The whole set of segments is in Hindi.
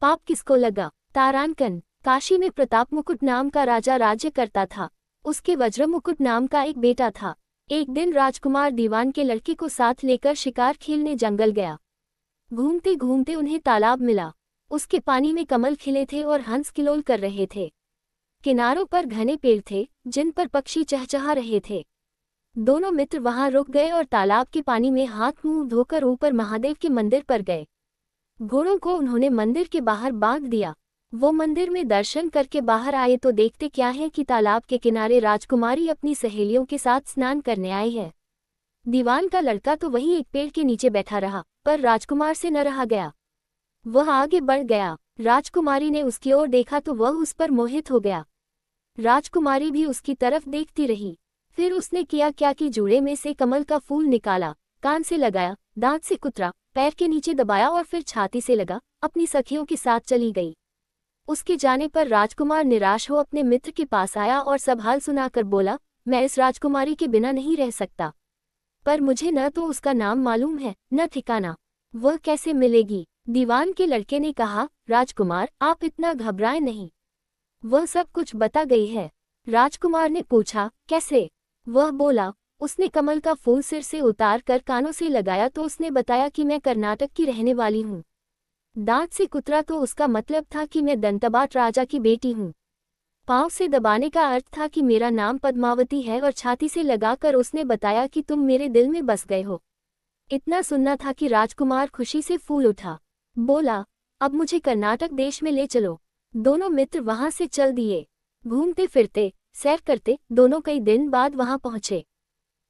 पाप किसको लगा। तारांकन। काशी में प्रताप मुकुट नाम का राजा राज्य करता था। उसके वज्र मुकुट नाम का एक बेटा था। एक दिन राजकुमार दीवान के लड़के को साथ लेकर शिकार खेलने जंगल गया। घूमते घूमते उन्हें तालाब मिला। उसके पानी में कमल खिले थे और हंस किलोल कर रहे थे। किनारों पर घने पेड़ थे जिन पर पक्षी चहचहा रहे थे। दोनों मित्र वहां रुक गए और तालाब के पानी में हाथ मुंह धोकर ऊपर महादेव के मंदिर पर गए। घोड़ों को उन्होंने मंदिर के बाहर बांध दिया। वो मंदिर में दर्शन करके बाहर आए तो देखते क्या है कि तालाब के किनारे राजकुमारी अपनी सहेलियों के साथ स्नान करने आई है। दीवान का लड़का तो वहीं एक पेड़ के नीचे बैठा रहा, पर राजकुमार से न रहा गया। वह आगे बढ़ गया। राजकुमारी ने उसकी ओर देखा तो वह उस पर मोहित हो गया। राजकुमारी भी उसकी तरफ देखती रही। फिर उसने किया क्या कि जूड़े में से कमल का फूल निकाला, कान से लगाया, दांत से कुतरा, पैर के नीचे दबाया और फिर छाती से लगा, अपनी सखियों के साथ चली गई। उसके जाने पर राजकुमार निराश हो अपने मित्र के पास आया और सब हाल सुनाकर बोला, मैं इस राजकुमारी के बिना नहीं रह सकता, पर मुझे न तो उसका नाम मालूम है न ठिकाना, वह कैसे मिलेगी। दीवान के लड़के ने कहा, राजकुमार आप इतना घबराएं नहीं, वह सब कुछ बता गई है। राजकुमार ने पूछा, कैसे? वह बोला, उसने कमल का फूल सिर से उतार कर कानों से लगाया तो उसने बताया कि मैं कर्नाटक की रहने वाली हूँ। दांत से कुतरा तो उसका मतलब था कि मैं दंतबाट राजा की बेटी हूँ। पांव से दबाने का अर्थ था कि मेरा नाम पद्मावती है और छाती से लगाकर उसने बताया कि तुम मेरे दिल में बस गए हो। इतना सुनना था कि राजकुमार खुशी से फूल उठा। बोला, अब मुझे कर्नाटक देश में ले चलो। दोनों मित्र वहां से चल दिए। घूमते फिरते सैर करते दोनों कई दिन बाद वहां पहुंचे।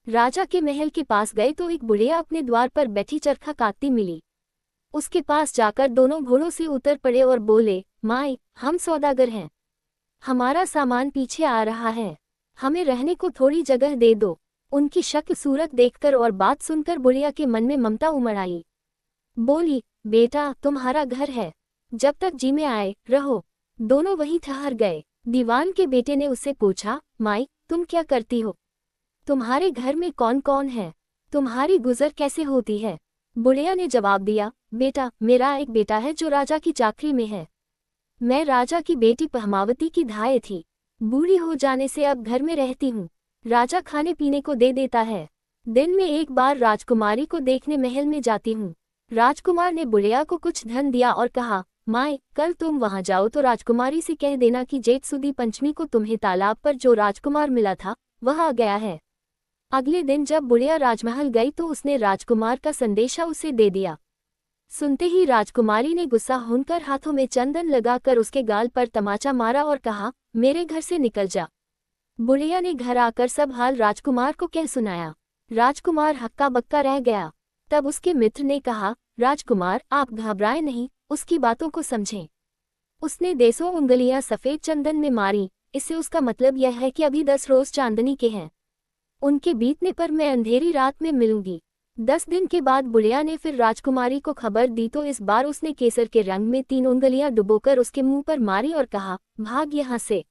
राजा के महल के पास गए तो एक बुढ़िया अपने द्वार पर बैठी चरखा काटती मिली। उसके पास जाकर दोनों घोड़ों से उतर पड़े और बोले, माई, हम सौदागर हैं, हमारा सामान पीछे आ रहा है, हमें रहने को थोड़ी जगह दे दो। उनकी शक्ल सूरत देखकर और बात सुनकर बुढ़िया के मन में ममता उमड़ आई। बोली, बेटा तुम्हारा घर है, जब तक जी में आए रहो। दोनों वहीं ठहर गए। दीवान के बेटे ने उससे पूछा, माई तुम क्या करती हो? तुम्हारे घर में कौन कौन है? तुम्हारी गुजर कैसे होती है? बुढ़िया ने जवाब दिया, बेटा मेरा एक बेटा है जो राजा की चाकरी में है। मैं राजा की बेटी पद्मावती की धाये थी। बूढ़ी हो जाने से अब घर में रहती हूँ। राजा खाने पीने को दे देता है। दिन में एक बार राजकुमारी को देखने महल में जाती हूँ। राजकुमार ने बुढ़िया को कुछ धन दिया और कहा, माए कल तुम वहां जाओ तो राजकुमारी से कह देना कि जेठ सुदी पंचमी को तुम्हें तालाब पर जो राजकुमार मिला था वह आ गया है। अगले दिन जब बुढ़िया राजमहल गई तो उसने राजकुमार का संदेशा उसे दे दिया। सुनते ही राजकुमारी ने गुस्सा होकर हाथों में चंदन लगाकर उसके गाल पर तमाचा मारा और कहा, मेरे घर से निकल जा। बुढ़िया ने घर आकर सब हाल राजकुमार को कह सुनाया। राजकुमार हक्का बक्का रह गया। तब उसके मित्र ने कहा, राजकुमार आप घबराएं नहीं, उसकी बातों को समझें। उसने 10 उंगलियां सफेद चंदन में मारी, इससे उसका मतलब यह है कि अभी 10 रोज चांदनी के हैं। उनके बीतने पर मैं अंधेरी रात में मिलूंगी। 10 दिन के बाद बुढ़िया ने फिर राजकुमारी को खबर दी तो इस बार उसने केसर के रंग में 3 उंगलियां डुबोकर उसके मुंह पर मारी और कहा, भाग यहाँ से।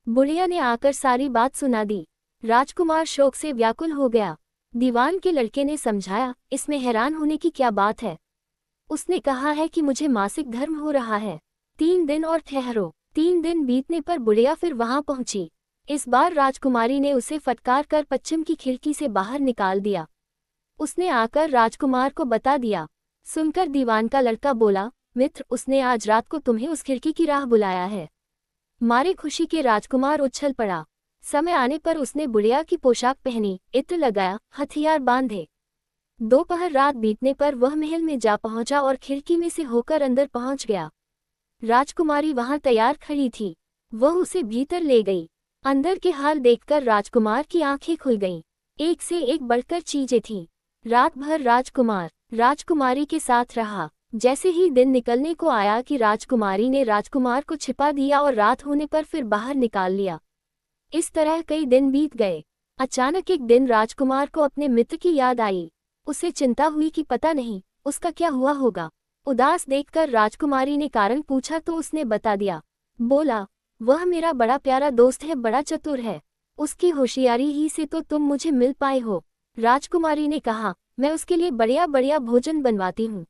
बुढ़िया ने आकर सारी बात सुना दी। राजकुमार शोक से व्याकुल हो गया। दीवान के लड़के ने समझाया, इसमें हैरान होने की क्या बात है? उसने कहा है कि मुझे मासिक धर्म हो रहा है, 3 दिन और ठहरो। 3 दिन बीतने पर बुढ़िया फिर वहां पहुंची। इस बार राजकुमारी ने उसे फटकार कर पश्चिम की खिड़की से बाहर निकाल दिया। उसने आकर राजकुमार को बता दिया। सुनकर दीवान का लड़का बोला, मित्र उसने आज रात को तुम्हें उस खिड़की की राह बुलाया है। मारे खुशी के राजकुमार उछल पड़ा। समय आने पर उसने बुढ़िया की पोशाक पहनी, इत्र लगाया, हथियार बांधे। दोपहर रात बीतने पर वह महल में जा पहुंचा और खिड़की में से होकर अंदर पहुंच गया। राजकुमारी वहां तैयार खड़ी थी। वह उसे भीतर ले गई। अंदर के हाल देखकर राजकुमार की आंखें खुल गईं। एक से एक बढ़कर चीजें थीं। रात भर राजकुमार राजकुमारी के साथ रहा। जैसे ही दिन निकलने को आया कि राजकुमारी ने राजकुमार को छिपा दिया और रात होने पर फिर बाहर निकाल लिया। इस तरह कई दिन बीत गए। अचानक एक दिन राजकुमार को अपने मित्र की याद आई। उसे चिंता हुई कि पता नहीं उसका क्या हुआ होगा। उदास देखकर राजकुमारी ने कारण पूछा तो उसने बता दिया। बोला, वह मेरा बड़ा प्यारा दोस्त है, बड़ा चतुर है, उसकी होशियारी ही से तो तुम मुझे मिल पाए हो। राजकुमारी ने कहा, मैं उसके लिए बढ़िया बढ़िया भोजन बनवाती हूँ,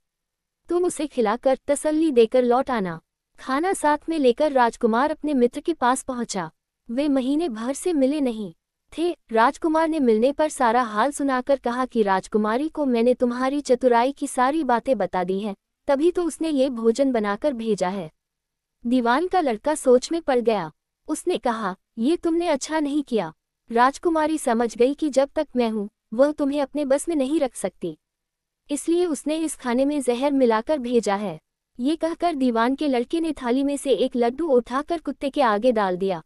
तुम उसे खिलाकर तसल्ली देकर लौट आना। खाना साथ में लेकर राजकुमार अपने मित्र के पास पहुंचा। वे महीने भर से मिले नहीं थे। राजकुमार ने मिलने पर सारा हाल सुनाकर कहा कि राजकुमारी को मैंने तुम्हारी चतुराई की सारी बातें बता दी हैं, तभी तो उसने ये भोजन बनाकर भेजा है। दीवान का लड़का सोच में पड़ गया। उसने कहा, ये तुमने अच्छा नहीं किया। राजकुमारी समझ गई कि जब तक मैं हूँ वह तुम्हें अपने बस में नहीं रख सकती, इसलिए उसने इस खाने में जहर मिलाकर भेजा है। ये कहकर दीवान के लड़के ने थाली में से एक लड्डू उठाकर कुत्ते के आगे डाल दिया।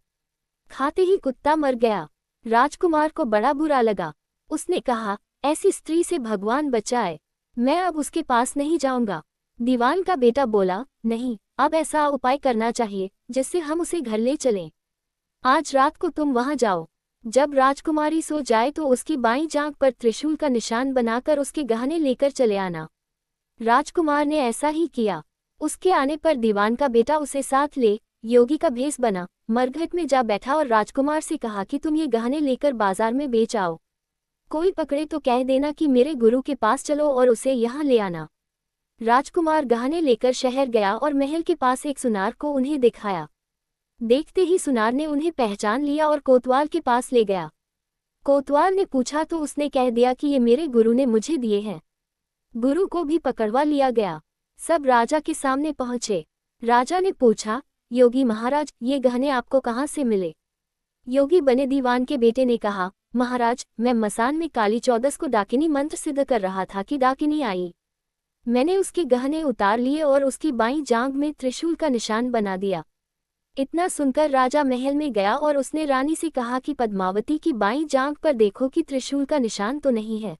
खाते ही कुत्ता मर गया। राजकुमार को बड़ा बुरा लगा। उसने कहा, ऐसी स्त्री से भगवान बचाए, मैं अब उसके पास नहीं जाऊंगा। दीवान का बेटा बोला, नहीं, अब ऐसा उपाय करना चाहिए जिससे हम उसे घर ले चलें। आज रात को तुम वहां जाओ। जब राजकुमारी सो जाए तो उसकी बाईं जांघ पर त्रिशूल का निशान बनाकर उसके गहने लेकर चले आना। राजकुमार ने ऐसा ही किया। उसके आने पर दीवान का बेटा उसे साथ ले योगी का भेष बना, मरघट में जा बैठा और राजकुमार से कहा कि तुम ये गहने लेकर बाजार में बेच आओ। कोई पकड़े तो कह देना कि मेरे गुरु के पास चलो और उसे यहाँ ले आना। राजकुमार गहने लेकर शहर गया और महल के पास एक सुनार को उन्हें दिखाया। देखते ही सुनार ने उन्हें पहचान लिया और कोतवाल के पास ले गया। कोतवाल ने पूछा तो उसने कह दिया कि ये मेरे गुरु ने मुझे दिए हैं। गुरु को भी पकड़वा लिया गया। सब राजा के सामने पहुंचे। राजा ने पूछा, योगी महाराज, ये गहने आपको कहाँ से मिले? योगी बने दीवान के बेटे ने कहा, महाराज, मैं मसान में काली चौदस को डाकिनी मंत्र सिद्ध कर रहा था कि डाकिनी आई। मैंने उसके गहने उतार लिए और उसकी बाईं जांघ में त्रिशूल का निशान बना दिया। इतना सुनकर राजा महल में गया और उसने रानी से कहा कि पद्मावती की बाईं जांघ पर देखो कि त्रिशूल का निशान तो नहीं है।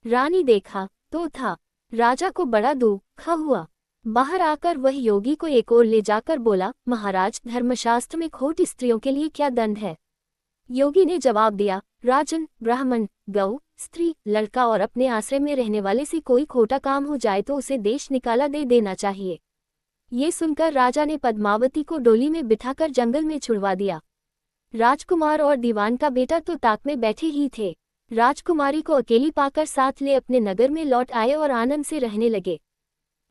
रानी देखा तो था। राजा को बड़ा दुख हुआ। बाहर आकर वह योगी को एक ओर ले जाकर बोला, महाराज, धर्मशास्त्र में खोटी स्त्रियों के लिए क्या दंड है? योगी ने जवाब दिया, राजन, ब्राह्मण, गौ, स्त्री, लड़का और अपने आश्रय में रहने वाले से कोई खोटा काम हो जाए तो उसे देश निकाला दे देना चाहिए। ये सुनकर राजा ने पद्मावती को डोली में बिठाकर जंगल में छुड़वा दिया। राजकुमार और दीवान का बेटा तो ताक में बैठे ही थे। राजकुमारी को अकेली पाकर साथ ले अपने नगर में लौट आए और आनंद से रहने लगे।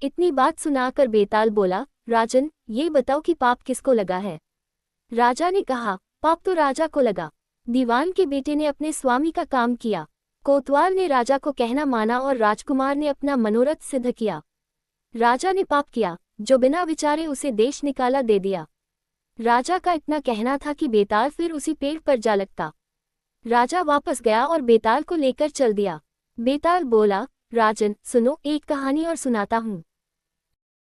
इतनी बात सुनाकर बेताल बोला, राजन, ये बताओ कि पाप किसको लगा है? राजा ने कहा, पाप तो राजा को लगा। दीवान के बेटे ने अपने स्वामी का काम किया। कोतवाल ने राजा को कहना माना और राजकुमार ने अपना मनोरथ सिद्ध किया। राजा ने पाप किया जो बिना विचारे उसे देश निकाला दे दिया। राजा का इतना कहना था कि बेताल फिर उसी पेड़ पर जा लगता। राजा वापस गया और बेताल को लेकर चल दिया। बेताल बोला, राजन, सुनो, एक कहानी और सुनाता हूँ।